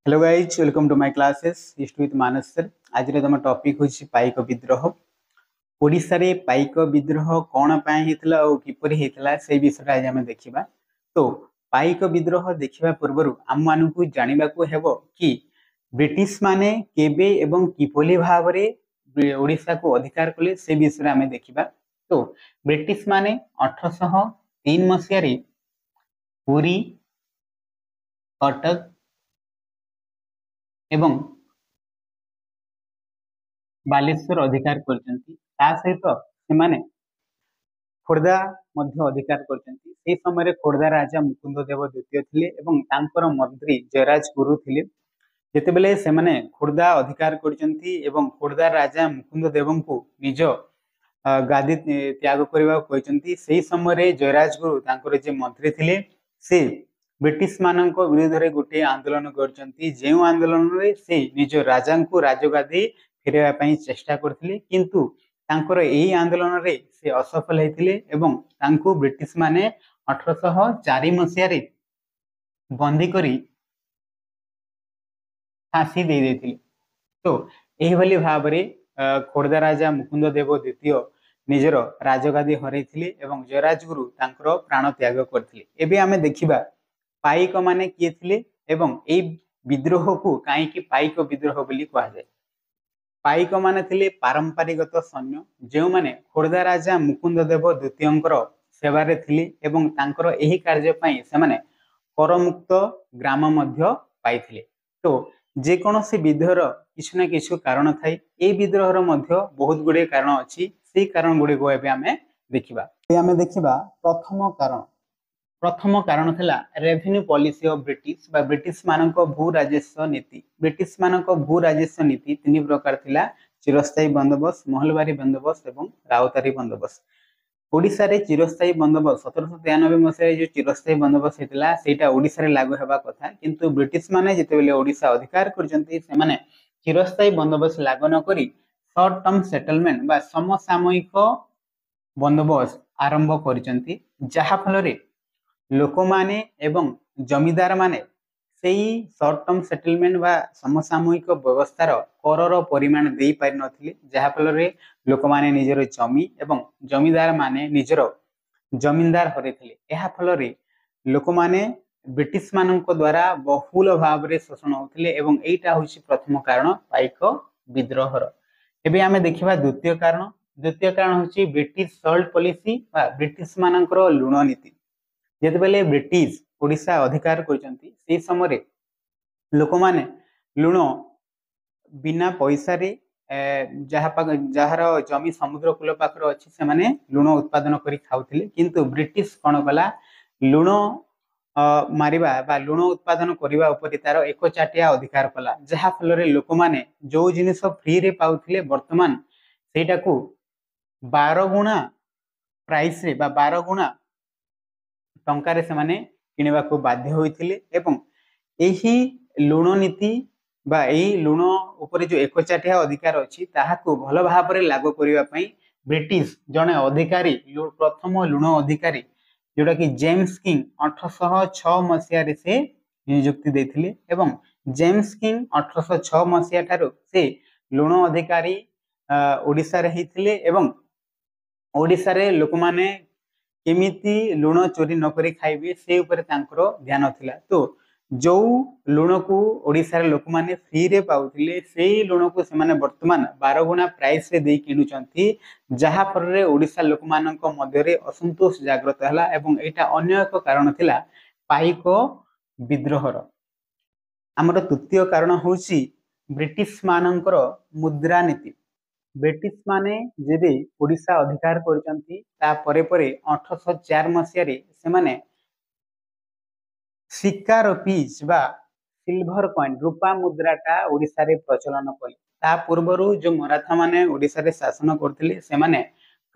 Hello guys, welcome to my classes history with Manas sir. आज तुम topic होछि पाइक विद्रोह। ओडिशा रे पाइक विद्रोह कौन पाए हेतला और किपरि हेतला से विषय आज हम देखिबा। तो पाइक विद्रोह देखिबा पूर्व आम मानकु जानिबा को हेबो कि ब्रिटिश माने केबे एवं किपरि भाबरे ओडिशा को अधिकार कले से विषय हम देखिबा। तो ब्रिटिश माने 1803 मसिया रे पुरी, कटक एवं बालेश्वर अधिकार करचंती। ता सहित सेमाने खोर्धा मध्य अधिकार करचंती। से समय खोर्धा राजा मुकुंद देव द्वितीय थिले एवं तांकर मंत्री जयराज गुरु थिले। जेतेबेले सेमाने खोर्धा अधिकार करचंती एवं खोर्धा राजा मुकुंद देवंकु निज गादी त्याग करबा कहचंती। सेही समय जयराज गुरु तांकर जे मंत्री थिले से ब्रिटिश मानक विरोध रे गोटे आंदोलन करचंती। जे आंदोलन रे से निज राजा को राजगादी फेरवा पई चेष्टा करथिले, किंतु तांकर एही आंदोलन रे से असफल हेतिले एवं तांको ब्रिटिश माने 1804 मसिया रे बंदी करी फांसी दे देथिले। तो एही भली भाबरे खोर्धा राजा मुकुंद देव द्वितीय निजर राजगादी हरैथिले एवं जयराज गुरु तांकर प्राण त्याग करथिले। एबे आमे देखिबा पाइक माने किए थिले एवं एई विद्रोह को काहे कि पाइक विद्रोह बोली कहा जाय। पाइक माने थिले पारंपरिकत सैन्य जो माने खोर्धा राजा मुकुंद देव द्वितीयंकर सेवारे थिले एवं तांकर एही कार्य पई से माने करमुक्त ग्राम मध्य पाइथिले। तो जे कोनोसी विद्रोहर किछु ना किछु कारण थाई। ए विद्रोहर मध्य बहुत गुडे कारण अछि। से कारण गुडे को एबे हमें देखिबा। हमें देखिबा प्रथम कारण थिला रेवेन्यू पॉलिसी ऑफ ब्रिटिश बा ब्रिटिश मानक भू राजस्व नीति। ब्रिटिश मानक भू राजस्व नीति तीन प्रकार थिला: चिरस्थायी बंदोबस्त, महलबारी बंदोबस्त एवं राउतारी बंदोबस्त। ओडिशा रे चिरस्थायी बंदोबस्त 1793 मसिया जो चिरस्थायी बंदोबस्त हेतिला सेटा ओडिशा रे लागू हेबा कथा, किंतु ब्रिटिश माने जेतेबेले ओडिशा अधिकार करजंती से माने चिरस्थायी बंदोबस्त लागू न करी शॉर्ट टर्म सेटलमेंट बा समसामयिक बंदोबस्त आरंभ करजंती, जहा फल रे लोक माने एवं जमीदार माने सेही शॉर्ट टर्म सेटलमेंट बा समसामयिक व्यवस्थार करर परिमाण देई पारि नथिले, जहा फल रे लोक माने निजर जमी एवं जमीदार माने निजर जमींदार हरैथिले। एहा फल रे लोक माने ब्रिटिश मानक द्वारा बहुल भाव रे शोषण होथिले एवं एटा होछि प्रथम कारण पाइक विद्रोहर। एबे आमे देखिबा द्वितीय कारण। द्वितीय कारण होछि ब्रिटिश सॉल्ट पॉलिसी बा ब्रिटिश मानकर लुण नीति। जेतेबेले ब्रिटिश ओडिशा अधिकार करचंती से समय लोक माने लुण बिना पैसा रे जहार जमी समुद्र कूल पाखर अच्छी से माने लुण उत्पादन करी खाउथिले, किंतु ब्रिटिश कोन कला लुण मारिबा बा लुण उत्पादन करिबा उपरि तार एक चाटिया अधिकार कला, जहा फल रे लोक माने जो जिनिस फ्री रे पाउथिले वर्तमान सेटा को 12 गुणा प्राइस रे बा 12 गुणा टंकारे से माने किनिबा को बाध्य होइथिले। एवं एही लुण नीति बा एही लुण उपरे जो एक चाटिया अधिकार अछि ताहाको भल भाबरे लागू करिवा पई ब्रिटिश जने अधिकारी प्रथम लुण अधिकारी जोटा कि जेम्स किंग 1806 मसिया रे से नियुक्ति देथिले एवं जेम्स किंग 1806 मसिया ठारो से लुण अधिकारी ओडिसा रे हिथिले एवं ओडिसा रे लोक माने केमिति लुण चोरी न करी खाइबे से ऊपर तांकर ध्यान थिला। तो जो लुण को ओडिसा रे लोक माने फ्री रे पाउथिले सेही लुण को से माने वर्तमान 12 गुणा प्राइस रे देई किनुचंती, जहा पर रे ओडिसा लोक मानक मध्य रे असंतोष जागृत हला एवं एटा अन्य एक कारण थिला पाइक विद्रोहर। हमर तृतीय कारण होछि ब्रिटिश मानकर मुद्रा नीति। ब्रिटिश माने जेबे ओडिशा अधिकार करचंती ता परे परे 1804 मसिया रे से माने सिक्का रुपीज बा सिल्वर कॉइन रूपा मुद्राटा ओडिशा रे प्रचलन कले। ता पूर्वरु जो मराठा माने ओडिशा रे शासन करथिले से माने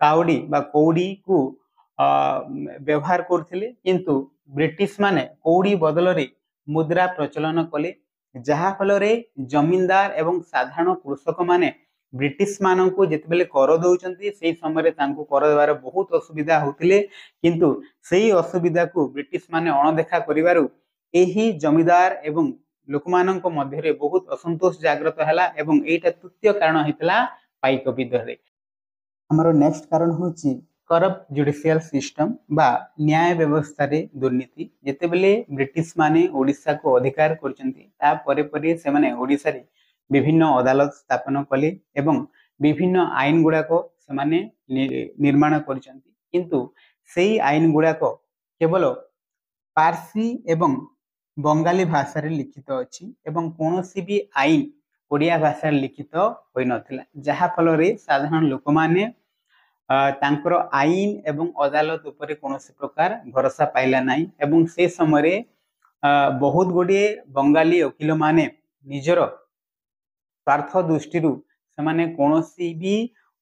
काउडी बा कौडी को व्यवहार करथिले, किंतु ब्रिटिश माने कौडी बदल रे मुद्रा प्रचलन कले, जहा फल रे जमींदार एवं साधारण कृषक माने ब्रिटिश मानक जेतेबेले कर दउचंती सेही समय तांको कर देबार बहुत असुविधा होतिले, किंतु सेही असुविधा को ब्रिटिश माने अणदेखा करिवारु एही जमींदार एवं लोकमानंक मध्यरे बहुत असंतोष जागृत हैला एवं एटा तृतीय कारण हेतला पाइक विद्रोह रे। हमरो नेक्स्ट कारण होची करप्ट जुडिशियल सिस्टम बा न्याय व्यवस्था रे दुर्नीति। जेते बेले ब्रिटिश माने ओडिसा को अधिकार करचंती ता परे परे से माने ओडिसा रे विभिन्न अदालत स्थापन कले एवं विभिन्न आईन गुडा को से माने निर्माण करचंती, किंतु सेही आईन गुडा को केवल पारसी एवं बंगाली भाषा रे लिखित अछि एवं कोनोसी भी आईन ओडिया भाषा रे लिखित होई नथिला, जहा फल रे साधारण लोक माने तांकर आईन एवं अदालत उपरे कोनोसी प्रकार भरोसा पाइला नाही एवं से समय रे बहुत गुडे बंगाली वकील माने निजर स्वार्थ दृष्टि से माने कोनोसी भी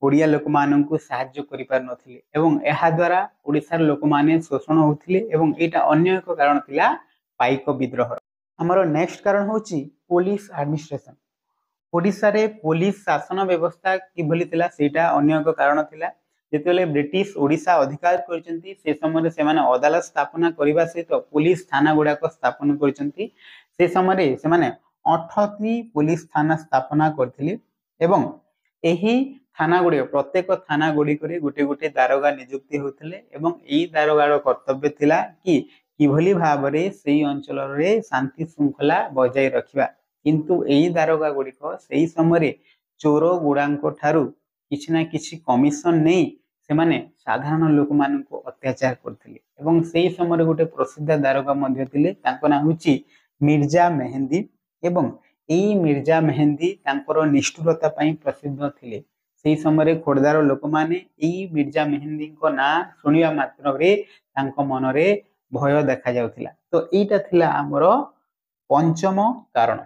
ओडिया लोक माननकु सहाय्य करि पार नथिले एवं एहा द्वारा ओडिसार लोक माने शोषण होथिले एवं एटा अन्य एक कारण थिला पाइक विद्रोह। हमरो नेक्स्ट कारण होची पुलिस एडमिनिस्ट्रेशन। ओडिसा रे पुलिस शासन व्यवस्था किभली थिला सेटा अन्य एक कारण थिला। जेतेले ब्रिटिश ओडिसा अधिकार करचंती से समय रे से माने अदालत स्थापना करिबा सहित पुलिस थाना गुडा को स्थापन करचंती। से समय रे से माने 38 पुलिस थाना स्थापना करथिले एवं एही थाना गुडी प्रत्येक थाना गुडी करे गुटे गुटे दारोगा नियुक्ति होथिले एवं एही दारोगार कर्तव्य थिला कि किभली भाबरे सेही अंचल रे शांति श्रृंखला बजाय रखिबा, किंतु एही दारोगा गुडी को सेही समय रे चोर गुडांको ठारू किछि ना किछि कमिशन नै से माने साधारण लोक माननको अत्याचार करथिले एवं सेही समय रे गुटे प्रसिद्ध दारोगा मध्ये थिले, तांको नाम होची मिर्जा मेहंदी एवं एही मिर्जा मेहंदी तांकर निष्ठुरता पई प्रसिद्ध थिले। सेही समय रे खोड़दार लोक माने एही मिर्जा मेहंदी को ना सुनिया मात्र रे तांको मन रे भय देखा जाउथिला। तो एटा थिला हमरो पंचम कारण।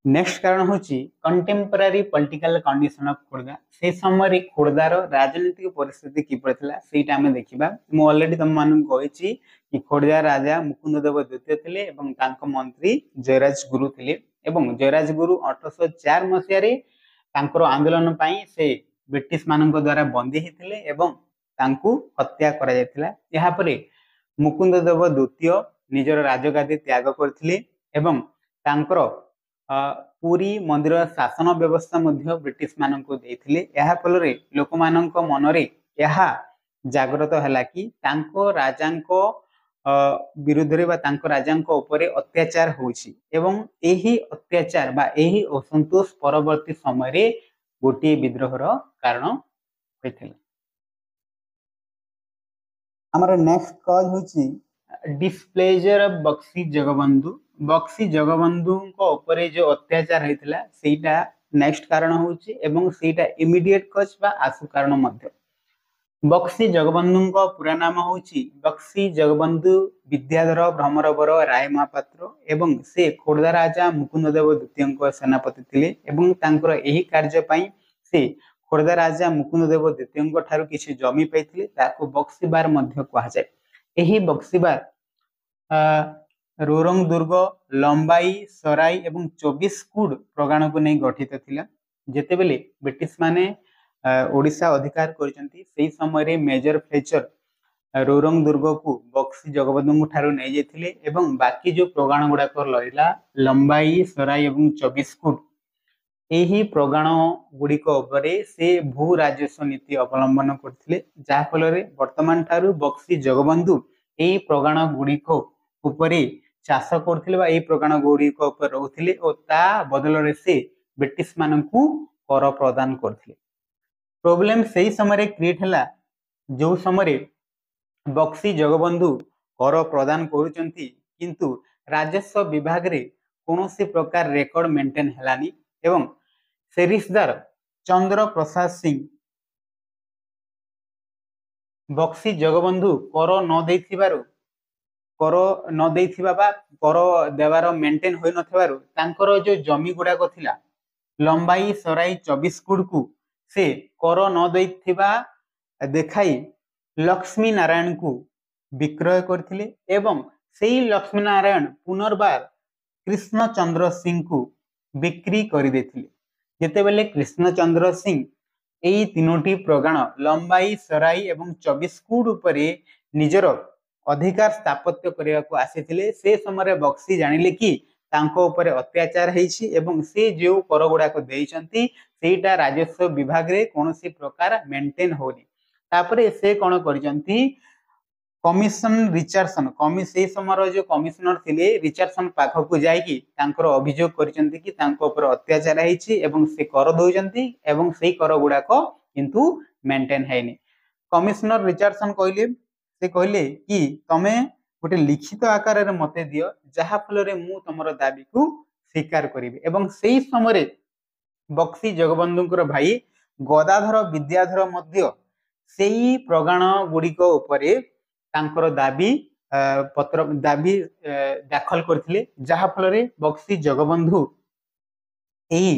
नेक्स्ट कारण होची कंटेम्पररी पॉलिटिकल कंडीशन ऑफ खोड़दा। से समय रे खोड़दार राजनीतिक परिस्थिति किपर थिला सेटा हमें देखिबा। मु ऑलरेडी तम मानन कहिची कि खोड़दा राजा मुकुंददेव द्वितीय थिले एवं तांको मंत्री जयराज गुरु थिले एवं जयराज गुरु 1804 मसिया रे तांकर आंदोलन पई से ब्रिटिश मानक द्वारा बंदी हिथिले एवं तांकु हत्या करा जायतिला। एहा परे मुकुंददेव द्वितीय निजर राजगादी त्याग करथिले एवं तांकर पूरी मंदिर शासन व्यवस्था मध्य ब्रिटिश मानक देथिले। एहा फल रे लोक मानक मन रे एहा जागृत हला कि तांको राजांको विरुद्ध रे बा तांको राजांको ऊपर अत्याचार होछि एवं एही अत्याचार बा एही असंतोष परवर्ती समय रे गोटी विद्रोहर कारण होइथिला। हमर नेक्स्ट कॉज होछि डिस्प्लेजर ऑफ बक्सी जगबंधु। बक्सी जगबंधु को ऊपर जो अत्याचार होइथिला सेटा नेक्स्ट कारण होछि एवं सेटा इमीडिएट कॉज बा आसु कारण मध्य। बक्सी जगबंधु को पूरा नाम होछि बक्सी जगबंधु विद्याधर भ्रमरवर राय महापात्र एवं से खोड़दा राजा मुकुंददेव द्वितीय को सेनापति थिले एवं तांकर एही कार्य पई से खोड़दा राजा मुकुंददेव द्वितीय को ठारू किछि जमी पाइथिले ताको बक्सीबार मध्य कहा जाय। एही बक्सीबार रोरंग दुर्ग लंबाई सराई एवं 24 कुड प्रगाण को नहीं गठित थिला। जेतेबेले ब्रिटिश माने ओडिसा अधिकार करचंती सेही समय रे मेजर फ्लेचर रोरंग दुर्ग को बक्सी जगबंधु ठारू नै जेथिले एवं बाकी जो प्रगाण गुडा कर लइला लंबाई सराई एवं 24 कुड एही प्रगाण गुडी को ऊपर से भू राजस्व नीति अवलंबन करथिले, जा फल रे वर्तमान ठारू बक्सी जगबंधु एही प्रगाण गुडी को ऊपर चाष करथिले बा एही प्रगाण गुडी को ऊपर रहथिले ओ ता बदल रे से ब्रिटिश माननकु कर प्रदान करथिले। प्रॉब्लम सही समय क्रिएट हला जो समय बक्सी जगबंधु कर प्रदान करूचंती किंतु राजस्व विभाग रे कोनोसी प्रकार रेकॉर्ड मेंटेन हलानी एवं सेरिसदार चंद्र प्रसाद सिंह बक्सी जगबंधु कर न देथिबारु कर न देथिबा बा कर देवार मेंटेन होई नथिबारु तांकर जो जमी गुडा को थिला लंबाई सराई 24 कुड को से कर न देथिबा देखाई लक्ष्मी नारायण को विक्रय करथिले एवं सेही लक्ष्मी नारायण पुनर्बार कृष्ण चंद्र सिंह को बिक्री कर देथिले। जेतेबेले कृष्ण चंद्र सिंह एही तीनोटी प्रगाण लंबाई सराई एवं 24 कुड उपरे निजर अधिकार स्थापत्य करने को आसीथिले से समय बक्सी जानिले कि तांको उपरे अत्याचार हेछि एवं से जो कर गुड़ाक देइचंती सेटा राजस्व विभाग रे कोनोसी प्रकार मेंटेन होनी तापरे से कोन करिसंती कमिशन रिचार्डसन से समय जो कमिशनर थिले रिचार्डसन पाखक जाइकी तांकर अभियोग करिसंती कि तांको ऊपर अत्याचार हेछि एवं से कर दोइचंती एवं सेही कर गुड़ाक किंतु मेंटेन हैनी कमिशनर रिचार्डसन कहले कि तमे गोटे लिखित आकार रे मते दियो जहा फल रे मु तमरो दाबी को स्वीकार करिवे एवं सेही समय बक्सी जगबंधुकर भाई गदाधर विद्याधर मध्य सेही प्रगाण गुड़िक उपरे तांकर दाबी पत्र दाबी दाखल करथिले जहा फल रे बक्सी जगबंधु एही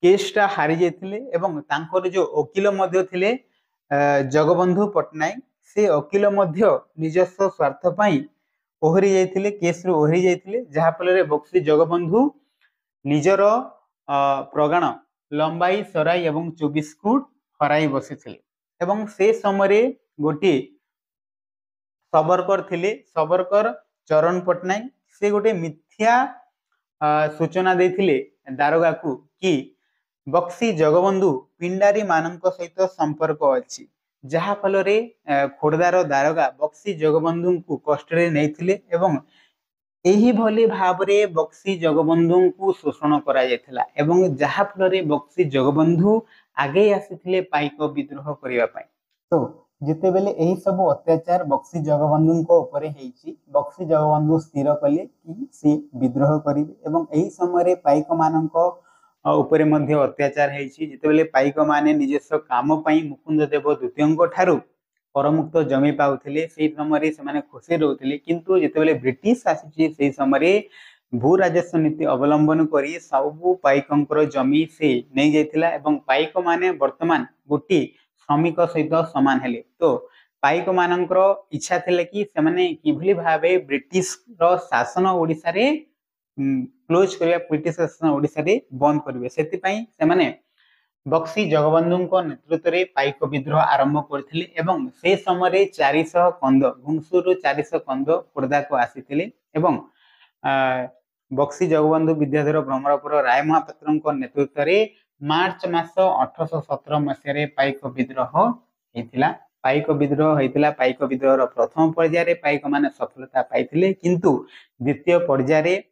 केसटा हारि जाइथिले एवं तांकर जो वकील मध्य थिले जगबंधु पटनायक से वकील मध्य निजस्व स्वार्थ पाई ओहरी जाइथिले केस रे ओहरी जाइथिले जहा फल रे बक्सी जगबंधु निजर प्रगाण लंबाई सराई एवं 24 फुट हराई बसिथिले एवं से समय गोटे सबरकर थिले सबरकर चरण पटनायक से गोटे मिथ्या सूचना देथिले दारोगा को कि बक्सी जगबंधु पिंडारी मानक सहित संपर्क अछि जहा फल रे खोड़दार दारोगा बक्सी जगबंधु को कष्टरे नैथिले एवं एही भली भाबरे बक्सी जगबंधु को शोषण करा जायथिला एवं जहा फल रे बक्सी जगबंधु आगे आसीथिले पाइक विद्रोह करिवा पाई तो जिते बेले एही सब अत्याचार बक्सी जगबंधु को ऊपर हेछि बक्सी जगबंधु स्थिर कले कि से विद्रोह करिवे एवं एही समय रे पाइक मानक ऊपर मध्य अत्याचार हेछि जिते बेले पाइक माने निजस्व काम पई मुकुंद देव द्वितीय ठारू परमुक्त जमी पाउथिले सेही समय से माने खुशी रहउथिले किंतु जिते बेले ब्रिटिश आसीछि सेही समय भू राजस्व नीति अवलंबन करी सबु पाइकंकर जमी से नै जायथिला एवं पाइक माने वर्तमान गोटी श्रमिक सहित समान हेले तो पाइक मानकर इच्छा थिले कि से माने किभली भाबे ब्रिटिश रो शासन ओडिसा रे क्लोज करिया ब्रिटिश शासन ओडिसा रे बंद करिवे सेति पई से माने बक्सी जगबंधु को नेतृत्व रे पाइक विद्रोह आरंभ करथिले एवं से समय रे 400 कंद घुंगसुर 400 कंद खोर्धा को आसीथिले एवं बक्सी जगबंधु विद्याधर ब्रह्मपुर राय महापात्र को नेतृत्व रे मार्च मास 1817 मसीह पाइक विद्रोह हेतिला पाइक विद्रोह हेतिला पाइक विद्रोह रो प्रथम पर्याय रे पाइक माने सफलता पाइथिले किंतु द्वितीय पर्याय रे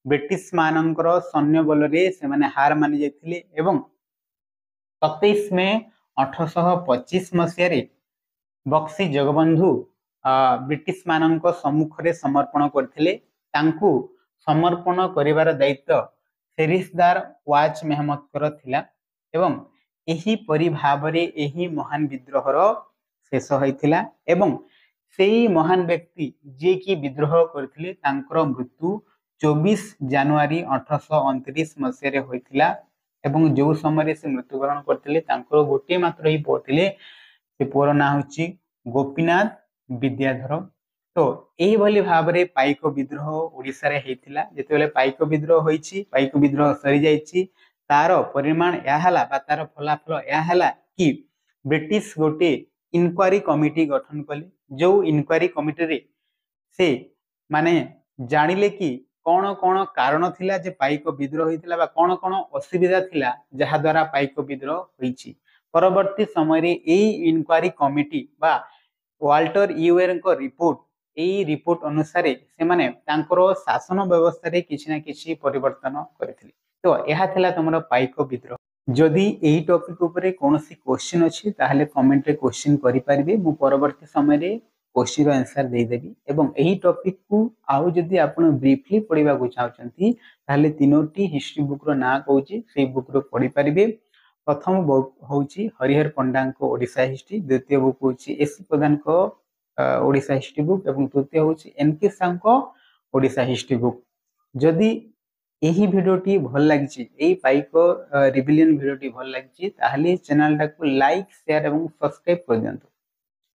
ब्रिटिश मानकर सैन्य बल रे से माने हार मानि जायथिले एवं 27 मई 1825 मसीह रे बक्सी जगबंधु ब्रिटिश मानक सम्मुख रे समर्पण करथिले तांकू समर्पण करिवार दायित्व सेरिसदार वाच मेहमत थिला एवं एही परि भाबरे एही महान विद्रोह रो शेष होइथिला एवं सेही महान व्यक्ति जे कि विद्रोह करथिले तांकर मृत्यु 24 जनवरी 1829 मसीह रे होइथिला एवं जो समय से मृत्युवरण करथिले तांकर गोटे मात्र ही पुଅ थिले से पुअर ना होची गोपीनाथ विद्याधर तो एही भली भाबरे पाइक विद्रोह ओडिसा रे हेतिला जेतेबेले पाइक विद्रोह होईची पाइक विद्रोह सरी जाईची तार परिमाण या हला बा तार फलाफल या हला कि ब्रिटिश गोटे इनक्वारी कमिटी गठन कले जो इनक्वारी कमिटी रे से माने जानिले कि कौन कौन कारण थिला जे पाइक विद्रोह होइतिला बा कौन कौन असुविधा थिला जहा द्वारा पाइक विद्रोह होईची परवर्ती समय रे एई इनक्वारी कमिटी बा वाल्टर यूएर को रिपोर्ट एई रिपोर्ट अनुसार से माने तांकर शासन व्यवस्था रे किछि ना किछि परिवर्तन करथिले तो एहा थिला तमरो पाइक विद्रोह जदि एई टॉपिक ऊपर कोनोसी क्वेश्चन अछि ताहले कमेंट रे क्वेश्चन करि परिबे मु परवर्ती समय रे क्वेश्चन रो आंसर दे देबी एवं एही टॉपिक को आउ जदि आपण ब्रीफली पढिबा को चाहउचंती ताहले तीनोटी हिस्ट्री बुक रो ना कहूची सेई बुक रो पढि परिबे प्रथम बुक होची हरिहर पंडा को ओडिसा हिस्ट्री द्वितीय बुक होची एस प्रधान को ओडिसा हिस्ट्री बुक एवं तृतीय होची एनके सां को ओडिसा हिस्ट्री बुक जदि एही भिडियोटी भल लागिची एई पाइक रिविजन भिडियोटी भल लागिची ताहले चैनल टाको लाइक शेयर एवं सब्सक्राइब कर दियंतु।